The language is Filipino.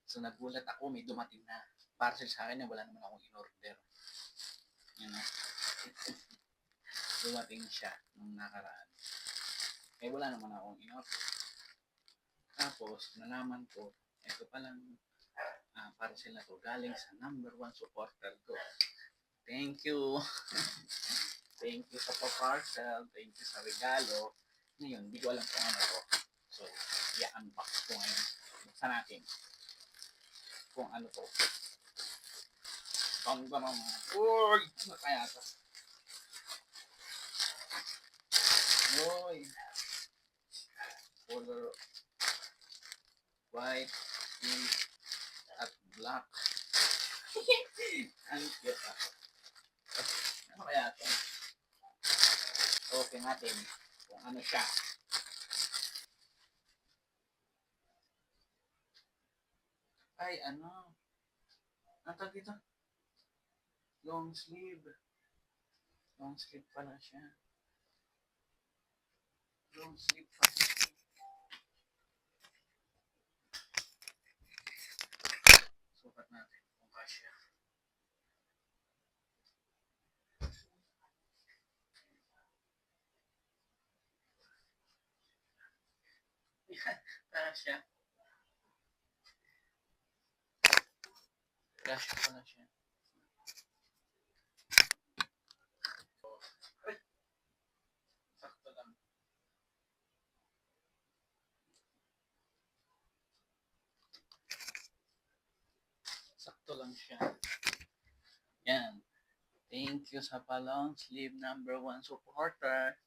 So nagulat ako, may dumating na parcel sa akin na wala naman akong in-order. Yun know? Dumating siya nung nakaraan. Eh wala naman akong in-order. Tapos nalaman ko, ito palang parcel na to galing sa number 1 supporter ko. Thank you. Thank you sa pa-parcel. Thank you sa regalo. Ngayon, hindi ko alam kung ano to. So, i-unbox ko ngayon. Buksan natin kung ano to. Tanda naman. Uy! Ano kaya to? Uy! Color white, pink, at black. Ang cute ah. Ano kaya to? Okay natin kung ano siya. Ay, ano? Ang tawag dito? Long sleeve. Long sleeve pala siya. Long sleeve pala siya. Sukat natin kung kasya. Kasya. Kasya pala siya. Ay! Sakto lang. Sakto lang siya. Yan. Thank you sa pa-long sleeve number 1 supporter.